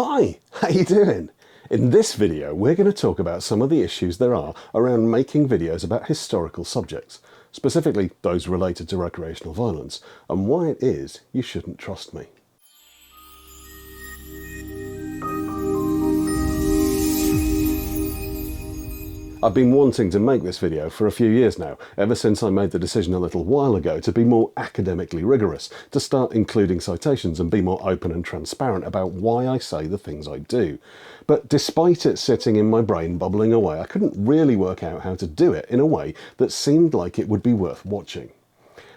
Hi, how you doing? In this video we're going to talk about some of the issues there are around making videos about historical subjects, specifically those related to recreational violence, and why it is you shouldn't trust me. I've been wanting to make this video for a few years now, ever since I made the decision a little while ago to be more academically rigorous, to start including citations and be more open and transparent about why I say the things I do. But despite it sitting in my brain bubbling away, I couldn't really work out how to do it in a way that seemed like it would be worth watching.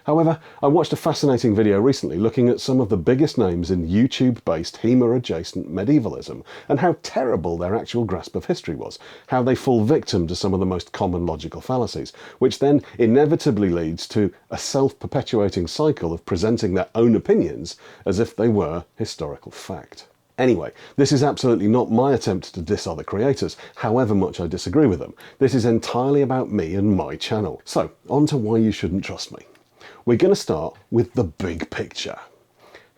However, I watched a fascinating video recently looking at some of the biggest names in YouTube-based HEMA-adjacent medievalism and how terrible their actual grasp of history was, how they fall victim to some of the most common logical fallacies, which then inevitably leads to a self-perpetuating cycle of presenting their own opinions as if they were historical fact. Anyway, this is absolutely not my attempt to diss other creators, however much I disagree with them. This is entirely about me and my channel. So, on to why you shouldn't trust me. We're going to start with the big picture.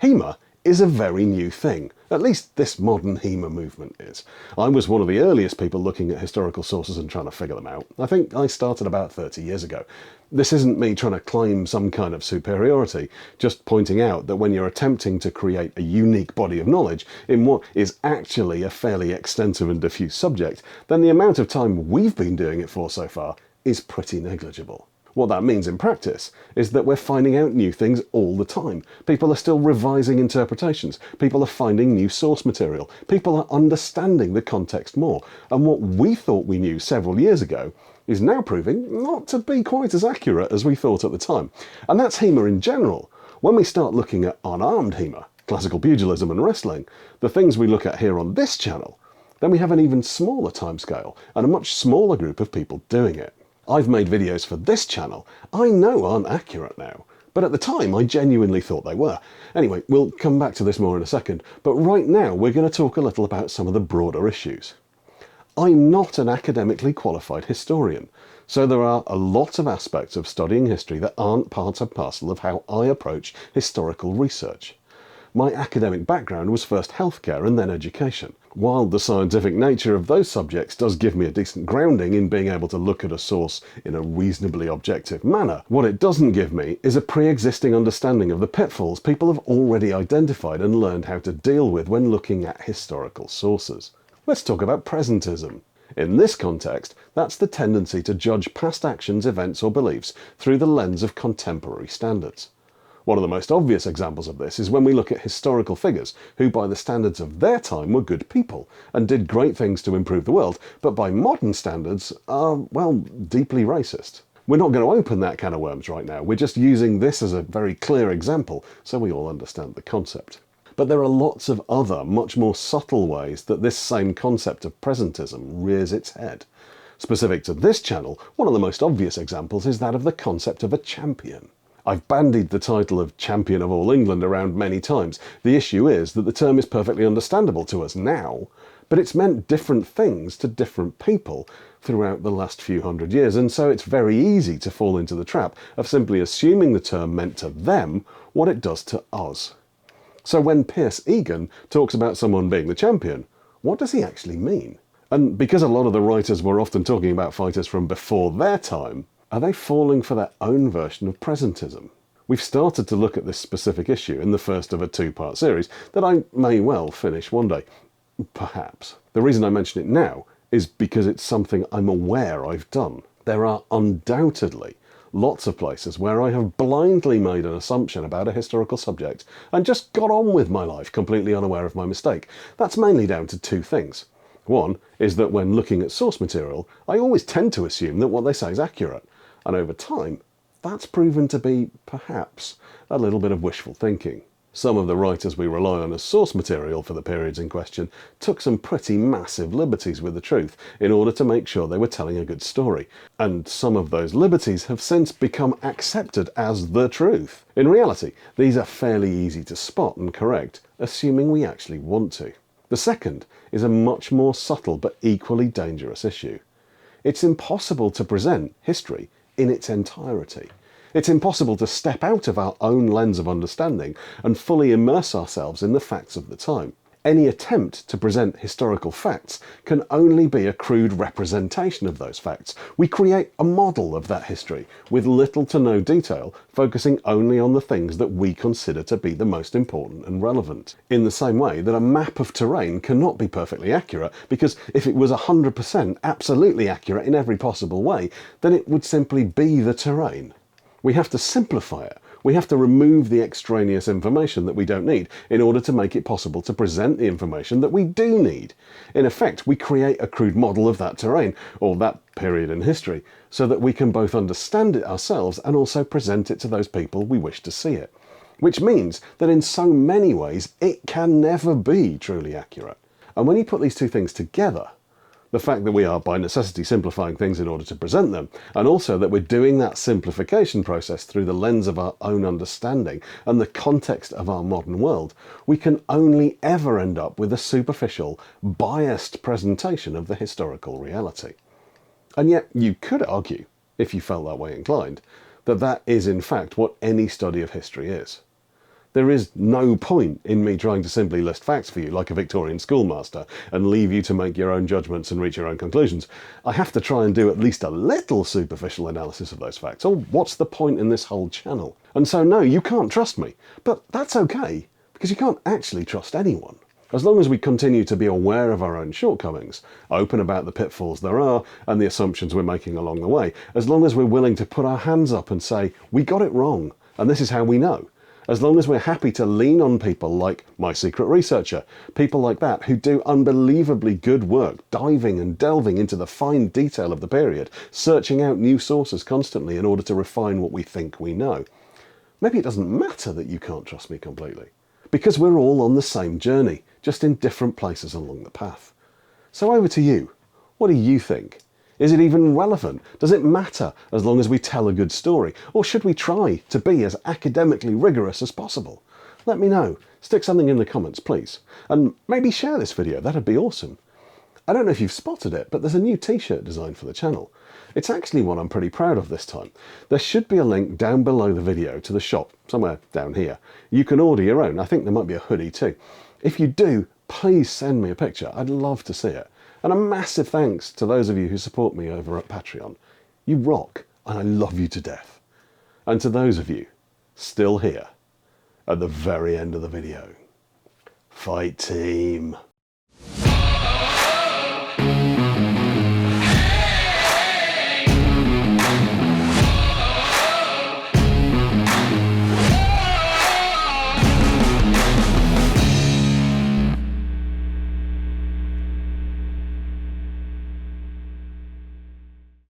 HEMA is a very new thing, at least this modern HEMA movement is. I was one of the earliest people looking at historical sources and trying to figure them out. I think I started about 30 years ago. This isn't me trying to claim some kind of superiority, just pointing out that when you're attempting to create a unique body of knowledge in what is actually a fairly extensive and diffuse subject, then the amount of time we've been doing it for so far is pretty negligible. What that means in practice is that we're finding out new things all the time. People are still revising interpretations. People are finding new source material. People are understanding the context more. And what we thought we knew several years ago is now proving not to be quite as accurate as we thought at the time. And that's HEMA in general. When we start looking at unarmed HEMA, classical pugilism and wrestling, the things we look at here on this channel, then we have an even smaller timescale and a much smaller group of people doing it. I've made videos for this channel I know aren't accurate now, but at the time I genuinely thought they were. Anyway, we'll come back to this more in a second, but right now we're going to talk a little about some of the broader issues. I'm not an academically qualified historian, so there are a lot of aspects of studying history that aren't part and parcel of how I approach historical research. My academic background was first healthcare and then education. While the scientific nature of those subjects does give me a decent grounding in being able to look at a source in a reasonably objective manner, what it doesn't give me is a pre-existing understanding of the pitfalls people have already identified and learned how to deal with when looking at historical sources. Let's talk about presentism. In this context, that's the tendency to judge past actions, events or beliefs through the lens of contemporary standards. One of the most obvious examples of this is when we look at historical figures who by the standards of their time were good people and did great things to improve the world, but by modern standards are, well, deeply racist. We're not going to open that can of worms right now, we're just using this as a very clear example so we all understand the concept. But there are lots of other, much more subtle ways that this same concept of presentism rears its head. Specific to this channel, one of the most obvious examples is that of the concept of a champion. I've bandied the title of Champion of All England around many times. The issue is that the term is perfectly understandable to us now, but it's meant different things to different people throughout the last few hundred years, and so it's very easy to fall into the trap of simply assuming the term meant to them what it does to us. So when Pierce Egan talks about someone being the champion, what does he actually mean? And because a lot of the writers were often talking about fighters from before their time, are they falling for their own version of presentism? We've started to look at this specific issue in the first of a two-part series that I may well finish one day. Perhaps. The reason I mention it now is because it's something I'm aware I've done. There are undoubtedly lots of places where I have blindly made an assumption about a historical subject and just got on with my life completely unaware of my mistake. That's mainly down to two things. One is that when looking at source material, I always tend to assume that what they say is accurate. And over time, that's proven to be, perhaps, a little bit of wishful thinking. Some of the writers we rely on as source material for the periods in question took some pretty massive liberties with the truth in order to make sure they were telling a good story. And some of those liberties have since become accepted as the truth. In reality, these are fairly easy to spot and correct, assuming we actually want to. The second is a much more subtle but equally dangerous issue. It's impossible to present history in its entirety. It's impossible to step out of our own lens of understanding and fully immerse ourselves in the facts of the time. Any attempt to present historical facts can only be a crude representation of those facts. We create a model of that history with little to no detail, focusing only on the things that we consider to be the most important and relevant. In the same way that a map of terrain cannot be perfectly accurate, because if it was 100% absolutely accurate in every possible way, then it would simply be the terrain. We have to simplify it. We have to remove the extraneous information that we don't need in order to make it possible to present the information that we do need. In effect, we create a crude model of that terrain, or that period in history, so that we can both understand it ourselves and also present it to those people we wish to see it. Which means that in so many ways, it can never be truly accurate. And when you put these two things together, the fact that we are by necessity simplifying things in order to present them, and also that we're doing that simplification process through the lens of our own understanding and the context of our modern world, we can only ever end up with a superficial, biased presentation of the historical reality. And yet you could argue, if you felt that way inclined, that that is in fact what any study of history is. There is no point in me trying to simply list facts for you like a Victorian schoolmaster and leave you to make your own judgments and reach your own conclusions. I have to try and do at least a little superficial analysis of those facts, or what's the point in this whole channel? And so no, you can't trust me, but that's okay, because you can't actually trust anyone. As long as we continue to be aware of our own shortcomings, open about the pitfalls there are and the assumptions we're making along the way, as long as we're willing to put our hands up and say, we got it wrong, and this is how we know, as long as we're happy to lean on people like my secret researcher, people like that who do unbelievably good work diving and delving into the fine detail of the period, searching out new sources constantly in order to refine what we think we know, maybe it doesn't matter that you can't trust me completely, because we're all on the same journey, just in different places along the path. So over to you. What do you think? Is it even relevant? Does it matter as long as we tell a good story? Or should we try to be as academically rigorous as possible? Let me know. Stick something in the comments, please. And maybe share this video, that'd be awesome. I don't know if you've spotted it, but there's a new t-shirt design for the channel. It's actually one I'm pretty proud of this time. There should be a link down below the video to the shop, somewhere down here. You can order your own. I think there might be a hoodie too. If you do, please send me a picture. I'd love to see it. And a massive thanks to those of you who support me over at Patreon. You rock, and I love you to death. And to those of you still here at the very end of the video, fight team.